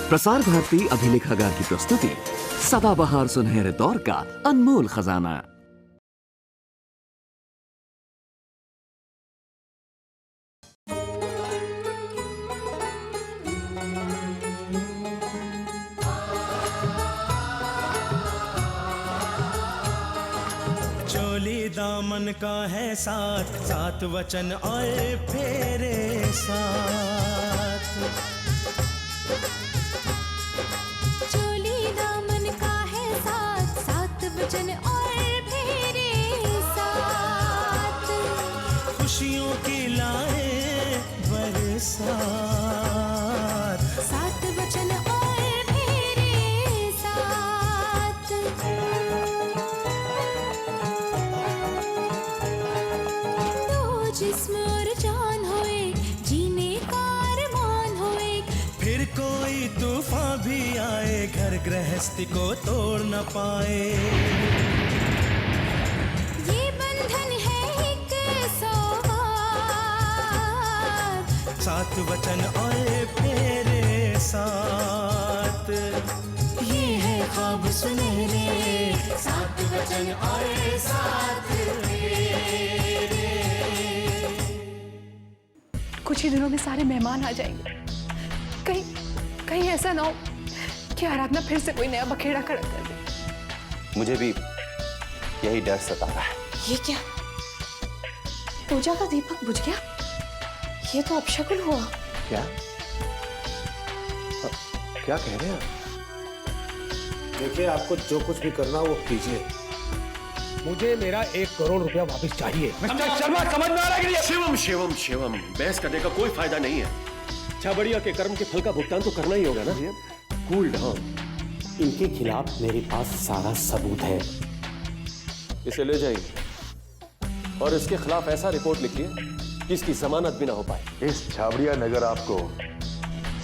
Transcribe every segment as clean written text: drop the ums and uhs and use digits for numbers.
प्रसार भारती अभिलेखागार की प्रस्तुति सदाबहार सुनहरे दौर का अनमोल खजाना। चोली दामन का है साथ, सात वचन आए फेरे साथ। चोली दामन का है साथ, सात वचन और फेरे साथ। खुशियों की लाए बरसात, सात वचन और फेरे साथ। दो जिस्म और जान होए, जीने का अरमान होए। फिर कोई तूफान भी आए, घर गृहस्थी को तोड़ न पाए। ये बंधन है एक सौगात, सात वचन आए फेरे साथ। ये है ख्वाब सुनहरे, सात वचन आए साथ फेरे। कुछ ही दिनों में सारे मेहमान आ जाएंगे। कहीं कहीं ऐसा ना हो कि आराधना फिर से कोई नया बखेड़ा खड़ा कर दे। मुझे भी यही डर सता रहा है। ये क्या? पूजा का दीपक बुझ गया? ये तो अपशकुन हुआ। क्या क्या कह रहे हैं आप? देखिए, आपको जो कुछ भी करना वो कीजिए। मुझे मेरा 1 करोड़ रुपया वापस चाहिए। मिस्टर शर्मा, समझ में आ रहा है कि नहीं? शिवम शिवम शिवम, बहस करने का कोई फायदा नहीं है। छाबड़िया के कर्म के फल का भुगतान तो करना ही होगा ना। Cool down. इनके खिलाफ मेरे पास सारा सबूत है। इसे ले जाइए और इसके खिलाफ ऐसा रिपोर्ट लिखिए कि इसकी जमानत भी ना हो पाए। इस छाबड़िया नगर आपको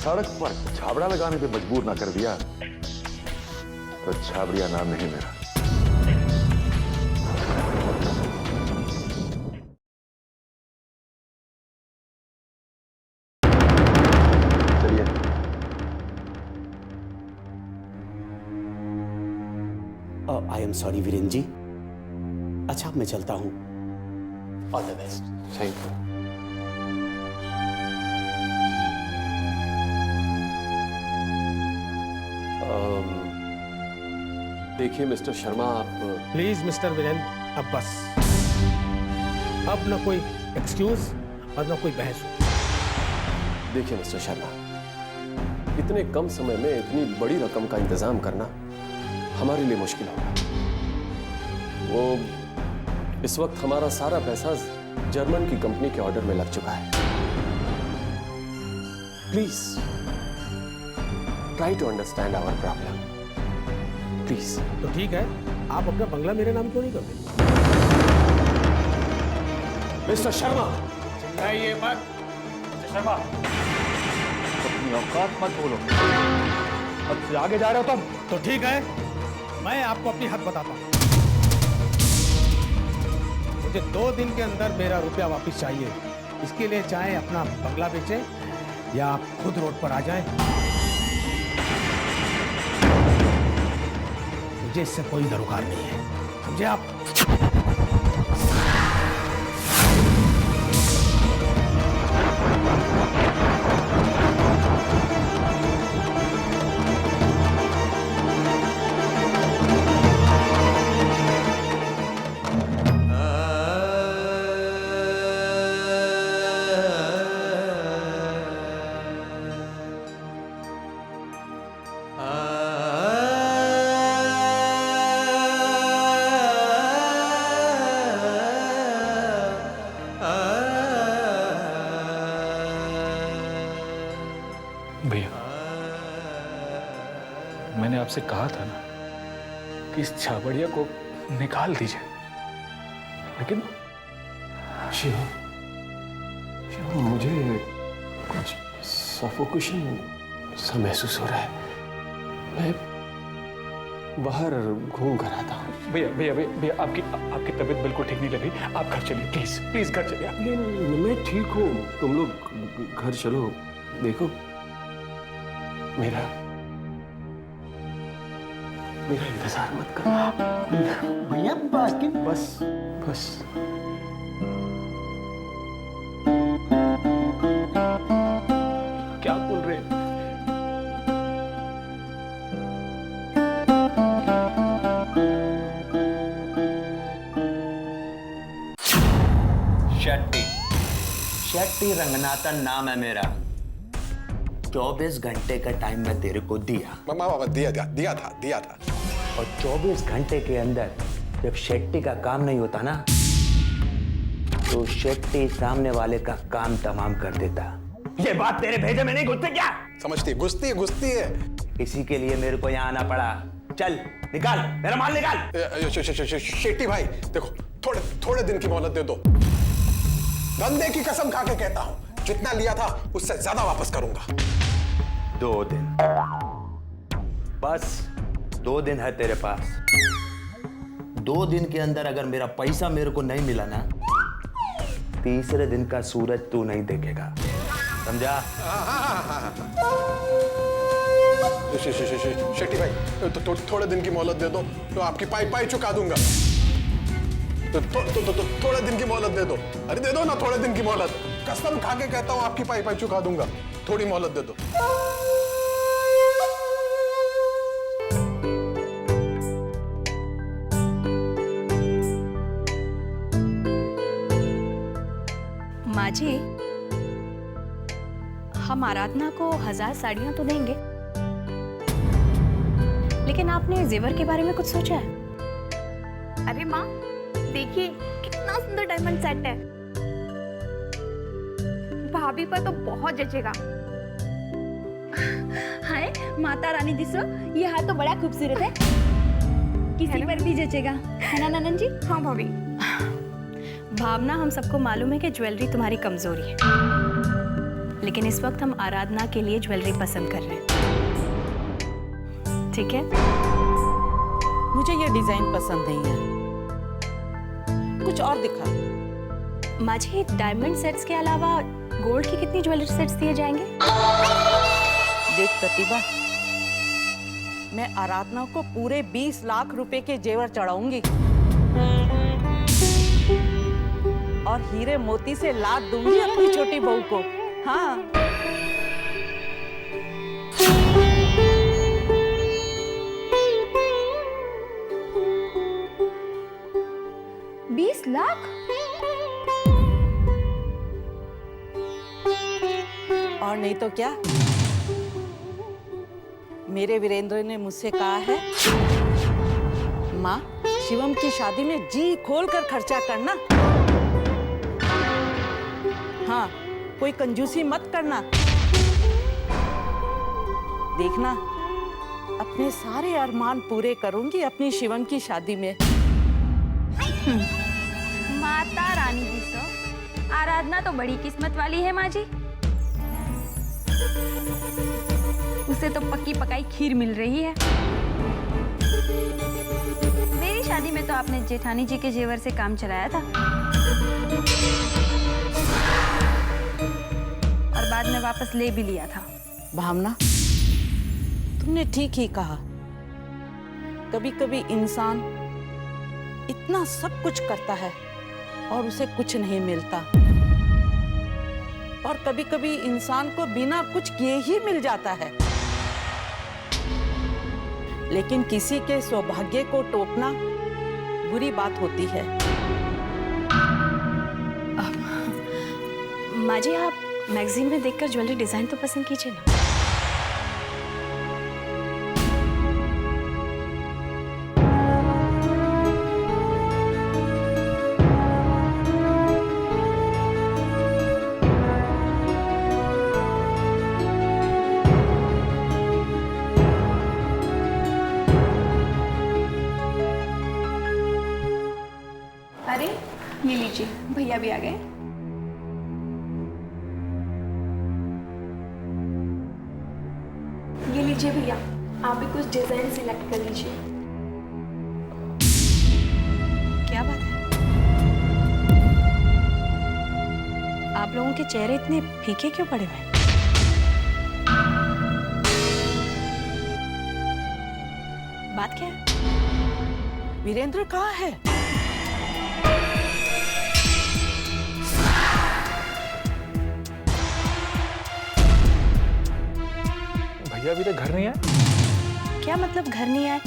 सड़क पर छाबड़ा लगाने पे मजबूर ना कर दिया तो छाबड़िया नाम नहीं मेरा। चलिए। आई एम सॉरी वीरेन जी। अच्छा, मैं चलता हूं। All the best. Thank you. देखिए मिस्टर शर्मा, आप प्लीज मिस्टर वीरेन, अब बस। अब ना कोई एक्सक्यूज और ना कोई बहस हो। देखिए मिस्टर शर्मा, इतने कम समय में इतनी बड़ी रकम का इंतजाम करना हमारे लिए मुश्किल होगा। वो इस वक्त हमारा सारा पैसा जर्मन की कंपनी के ऑर्डर में लग चुका है। Please try to understand our problem please. तो ठीक है, आप अपना बंगला मेरे नाम क्यों नहीं करते? मिस्टर शर्मा, चिल्लाइए मत। शर्मा, अपनी औकात मत बोलो। अब से आगे जा रहे हो तुम। तो ठीक है, मैं आपको अपनी हद बताता हूं। मुझे 2 दिन के अंदर मेरा रुपया वापस चाहिए। इसके लिए चाहे अपना बंगला बेचें या आप खुद रोड पर आ जाएं। मुझे इससे कोई दरोकार नहीं है, समझे आप? भैया, मैंने आपसे कहा था ना कि इस छाबड़िया को निकाल दीजिए, लेकिन शिवम, मुझे कुछ सफोकेशन सा महसूस हो रहा है। मैं बाहर घूम कर आता हूँ। भैया भैया भैया, आपकी तबीयत बिल्कुल ठीक नहीं लग रही। आप घर चलिए, प्लीज प्लीज घर चलिए। मैं ठीक हूँ, तुम लोग घर चलो। देखो, मेरा इंतजार मत कर भैया बाकी बस बस। क्या बोल रहे हैं? शेट्टी शेट्टी रंगनाथन नाम है मेरा। 24 घंटे का टाइम मैं तेरे को दिया दिया था। और 24 घंटे के अंदर जब शेट्टी का काम नहीं होता ना तो शेट्टी सामने वाले का काम तमाम कर देता। ये बात तेरे भेजे में नहीं घुसती क्या? समझती गुस्ती है। इसी के लिए मेरे को यहाँ आना पड़ा। चल निकाल मेरा माल निकाल। शेट्टी भाई देखो, थोड़े दिन की मोहलत दे दो। धंधे की कसम खा के कहता हूं, जितना लिया था उससे ज्यादा वापस करूंगा। 2 दिन, बस 2 दिन है तेरे पास। 2 दिन के अंदर अगर मेरा पैसा मेरे को नहीं मिला ना, तीसरे दिन का सूरज तू नहीं देखेगा, समझा? शेट्टी भाई थोड़े दिन की मोहलत दे दो तो आपकी पाई चुका दूंगा। थोड़े दिन की मोहलत दे दो। अरे दे दो ना थोड़े दिन की मोहलत। कसम खा के कहता हूं आपकी पाई चुका दूंगा। थोड़ी मोहलत दे दो। माँ जी, हम आराधना को 1000 साड़ियां तो देंगे, लेकिन आपने जेवर के बारे में कुछ सोचा है? अरे माँ देखिए कितना सुंदर डायमंड सेट है, भाभी पर तो बहुत जचेगा। हाय माता रानी दिसो, ये हाथ तो बड़ा खूबसूरत है, किसी पर भी जचेगा, है ना ननन जी? हाँ भाभी। भावना, हम सबको मालूम है कि ज्वेलरी तुम्हारी कमजोरी है, लेकिन इस वक्त हम आराधना के लिए ज्वेलरी पसंद कर रहे हैं, ठीक है? मुझे ये डिजाइन पसंद नहीं है, कुछ और दिखा। माँ जी, डायमंड सेट्स के अलावा गोल्ड की कितनी ज्वेलरी सेट्स दिए जाएंगे? देख प्रतिभा, मैं आराधना को पूरे 20 लाख रुपए के जेवर चढ़ाऊंगी और हीरे मोती से लाद दूंगी अपनी छोटी बहू को। हाँ, लाख? और नहीं तो क्या, मेरे वीरेंद्र ने मुझसे कहा है, माँ शिवम की शादी में जी खोल कर खर्चा करना, हाँ कोई कंजूसी मत करना, देखना अपने सारे अरमान पूरे करूंगी अपनी शिवम की शादी में। माता रानी जी सो, आराधना तो बड़ी किस्मत वाली है माँ जी, उसे तो पक्की पकाई खीर मिल रही है। मेरी शादी में तो आपने जेठानी जी के जेवर से काम चलाया था और बाद में वापस ले भी लिया था। भावना, तुमने ठीक ही कहा, कभी कभी इंसान इतना सब कुछ करता है और उसे कुछ नहीं मिलता, और कभी कभी इंसान को बिना कुछ किए ही मिल जाता है, लेकिन किसी के सौभाग्य को टोकना बुरी बात होती है। माँ जी, आप मैगजीन में देखकर ज्वेलरी डिजाइन तो पसंद कीजिए ना। अरे ये लीजिए, भैया भी आ गए। ये लीजिए भैया, आप भी कुछ डिजाइन सिलेक्ट कर लीजिए। क्या बात है, आप लोगों के चेहरे इतने फीके क्यों पड़े हुए हैं? बात क्या है? वीरेंद्र कहाँ है? भैया अभी तक घर नहीं आए? क्या मतलब घर नहीं आए?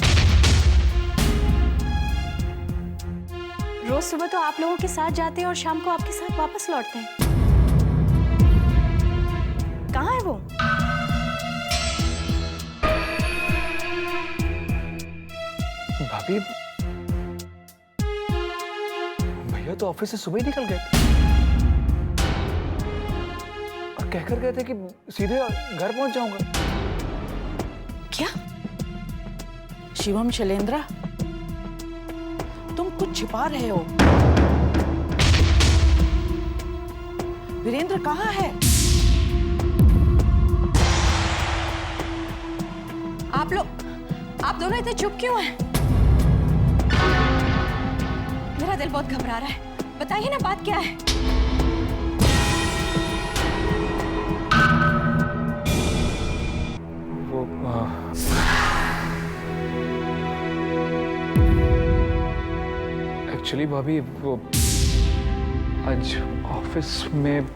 रोज सुबह तो आप लोगों के साथ जाते हैं और शाम को आपके साथ वापस लौटते हैं। कहाँ है वो? भाभी, भैया तो ऑफिस से सुबह ही निकल गए थे और कहकर गए थे कि सीधे घर पहुंच जाऊंगा। क्या? शिवम, शैलेंद्रा, तुम कुछ छिपा रहे हो। वीरेंद्र कहाँ है? आप दोनों इतने चुप क्यों हैं? मेरा दिल बहुत घबरा रहा है। बताइए ना, बात क्या है? वो एक्चुअली भाभी, वो आज ऑफिस में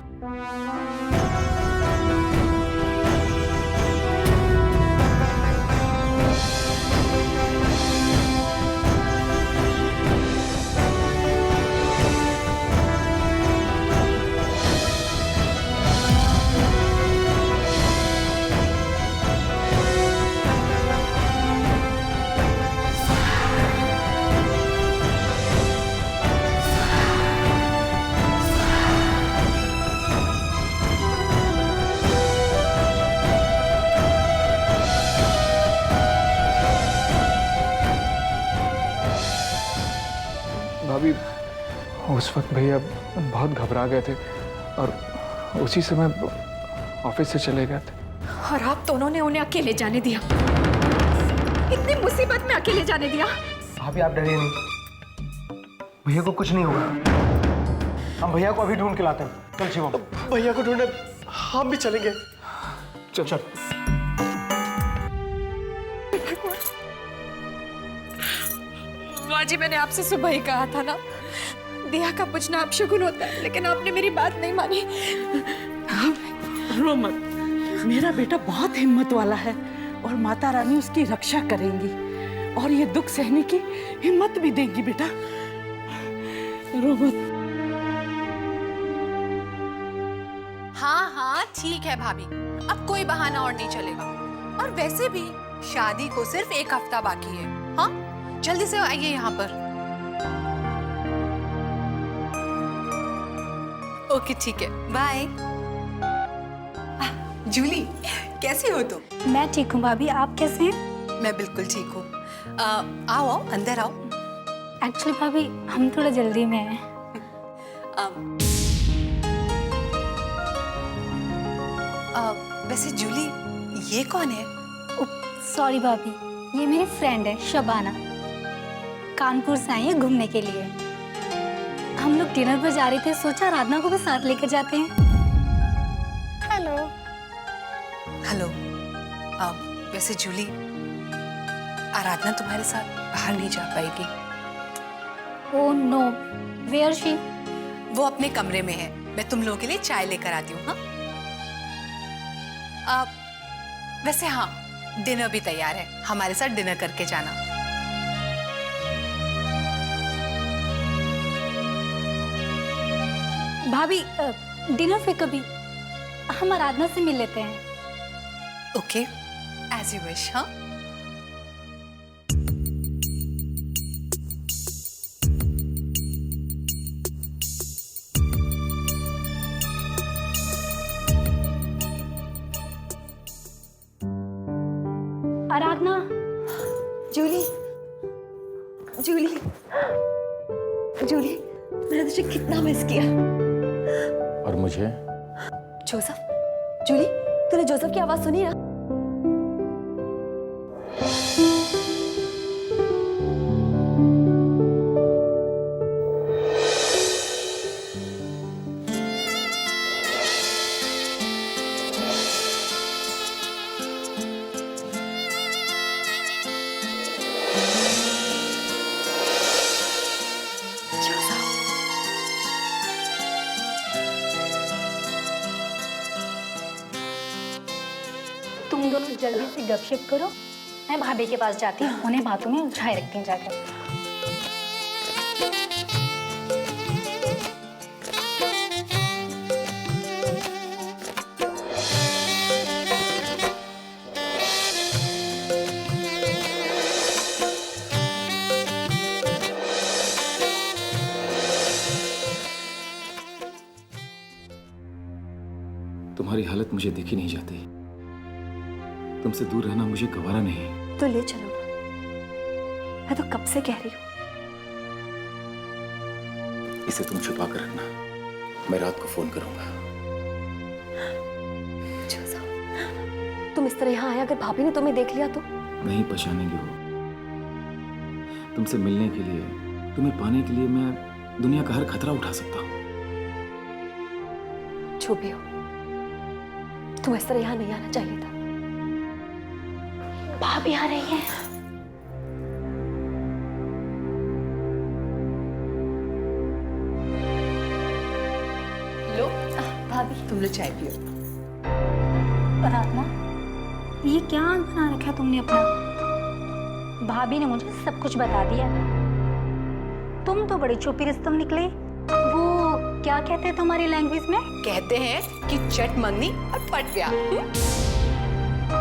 भाभी, उस वक्त भैया बहुत घबरा गए थे और उसी समय ऑफिस से चले गए थे। और आप दोनों ने उन्हें अकेले जाने दिया? इतनी मुसीबत में अकेले जाने दिया? भाभी आप डरिए नहीं, भैया को कुछ नहीं होगा। हम भैया को अभी ढूंढ के लाते हैं। चल शिवम। भैया को ढूंढने हम भी चलेंगे। चल चल। माँ जी, मैंने आपसे सुबह ही कहा था ना, दिया का पूछना अपशगुन होता है, लेकिन आपने मेरी बात नहीं मानी। रो मत, मेरा बेटा बहुत हिम्मत वाला है और माता रानी उसकी रक्षा करेंगी और ये दुख सहने की हिम्मत भी देंगी। बेटा रो मत। हाँ ठीक है भाभी, अब कोई बहाना और नहीं चलेगा। और वैसे भी शादी को सिर्फ 1 हफ्ता बाकी है। हाँ, जल्दी से आइए यहाँ पर। ओके ठीक है, बाय। जूली, कैसी हो तुम? मैं ठीक हूँ भाभी, आप कैसे हैं? मैं बिल्कुल ठीक हूँ। आओ आओ, अंदर आओ। एक्चुअली भाभी, हम थोड़ा जल्दी में हैं। वैसे जूली, ये कौन है? सॉरी भाभी, ये मेरी फ्रेंड है शबाना। कानपुर से आई है घूमने के लिए। हम लोग डिनर पर जा रहे थे, सोचा आराधना को भी साथ लेकर जाते हैं। हेलो। हेलो। वैसे जूली, आराधना तुम्हारे साथ बाहर नहीं जा पाएगी। Oh no, where she? वो अपने कमरे में है। मैं तुम लोगों के लिए चाय लेकर आती हूँ। हाँ, वैसे हाँ, डिनर भी तैयार है, हमारे साथ डिनर करके जाना। भाभी, डिनर पे कभी हम आराधना से मिल लेते हैं। Okay, as you wish. हाँ, आराधना। जूली, जूली, जूली, मैंने तुझे कितना मिस किया। और मुझे? जोसेफ, जूली, तूने जोसेफ की आवाज सुनी ना? तुम दोनों जल्दी से गपशप करो, मैं भाभी के पास जाती हूँ, उन्हें बातों में उलझाए रखती हूँ जाकर। तुम्हारी हालत मुझे देखी नहीं जाती। तुमसे दूर रहना मुझे गवारा नहीं। तो ले चलो ना, मैं तो कब से कह रही हूँ। इसे तुम छुपा कर रखना, मैं रात को फोन करूंगा। तुम इस तरह यहाँ आया, अगर भाभी ने तुम्हें देख लिया तो? नहीं पहचानेंगे वो। तुमसे मिलने के लिए, तुम्हें पाने के लिए मैं दुनिया का हर खतरा उठा सकता हूँ। जो भी हो, तुम इस तरह यहाँ नहीं आना चाहिए था। भाभी आ रही है। लो भाभी, तुम लोग चाय पियो। आराधना, ये क्या बना रखा है तुमने अपना? भाभी ने मुझे सब कुछ बता दिया। तुम तो बड़ी चुपी रिस्तम निकले। वो क्या कहते हैं तुम्हारी लैंग्वेज में? कहते हैं कि चट मंगनी और पट गया।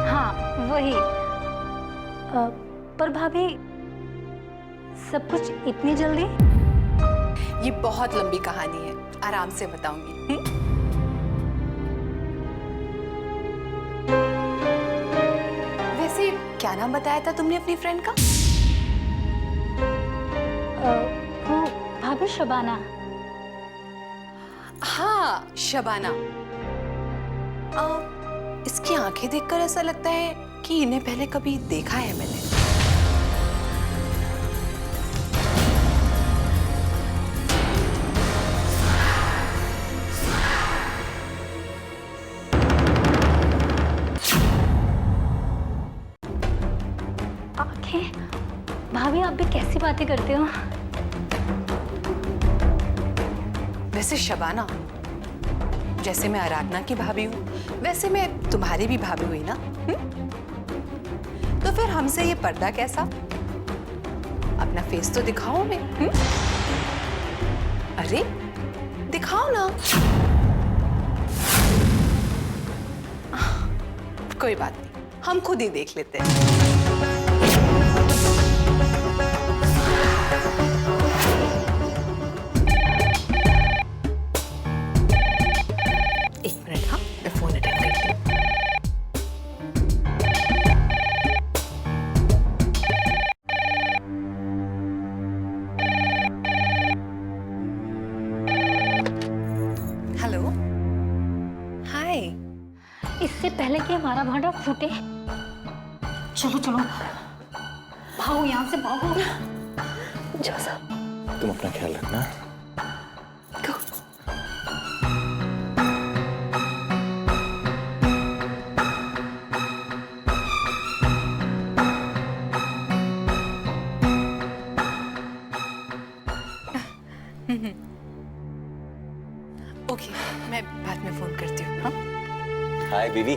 हाँ वही। पर भाभी, सब कुछ इतनी जल्दी? ये बहुत लंबी कहानी है, आराम से बताऊंगी। वैसे क्या नाम बताया था तुमने अपनी फ्रेंड का? वो भाभी शबाना। हाँ शबाना। इसकी आंखें देखकर ऐसा लगता है कि इन्हें पहले कभी देखा है मैंने। आंखें? भाभी आप भी कैसी बातें करते हो? वैसे शबाना, जैसे मैं आराधना की भाभी हूँ, वैसे मैं तुम्हारी भी भाभी हुई ना? तो फिर हमसे ये पर्दा कैसा? अपना फेस तो दिखाओ हमें। अरे दिखाओ ना। कोई बात नहीं, हम खुद ही देख लेते हैं। इससे पहले कि हमारा भांडा फूटे, चलो चलो भागो यहाँ से, भागो। तुम अपना ख्याल रखना। ओके, मैं बाद में फोन करती हूँ। हाँ? हाय बीवी।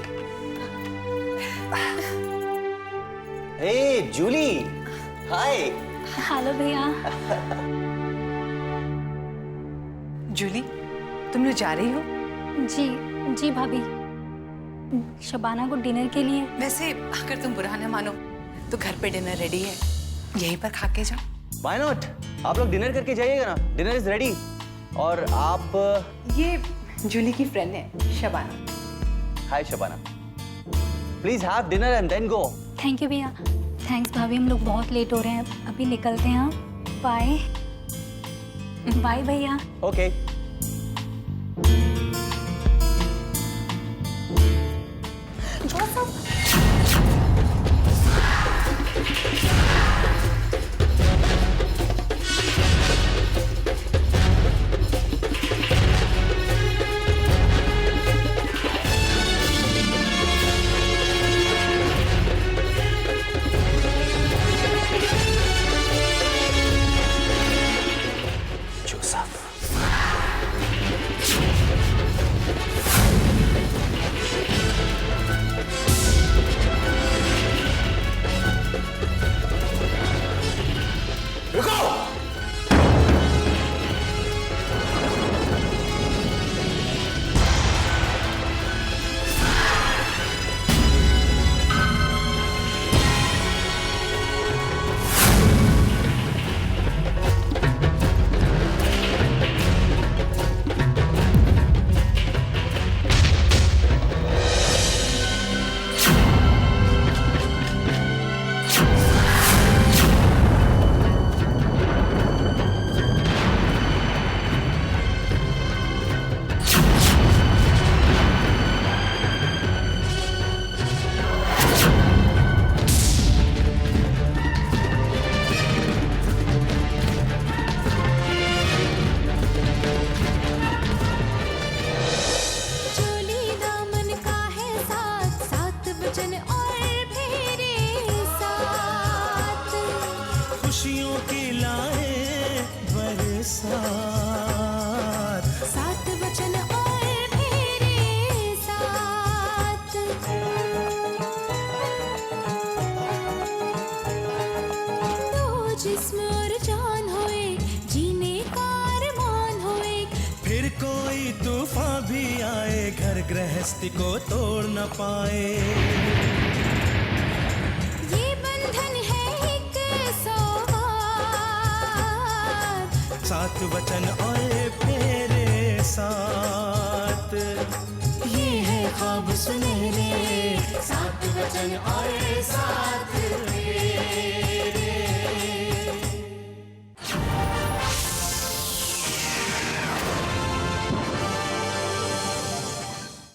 हे जूली, हाय। हेलो भैया। जूली, तुम लोग जा रही हो? जी जी भाभी, शबाना को डिनर के लिए। वैसे अगर तुम बुरा न मानो तो घर पे डिनर रेडी है, यहीं पर खा के जाओ। Why not? आप लोग डिनर करके जाइएगा ना, डिनर इज रेडी। और आप? ये जूली की फ्रेंड है Shabana. Hi Shabana, please have dinner and then go. Thank you भैया। थैंक्स भाभी, हम लोग बहुत लेट हो रहे हैं, अभी निकलते हैं। बाय बाय भैया। ओके। हस्ती को तोड़ न पाए। ये बंधन है एक सौगात, 7 वचन और फेरे साथ। ये है ख्वाब सुनहरे, 7 वचन और साथ।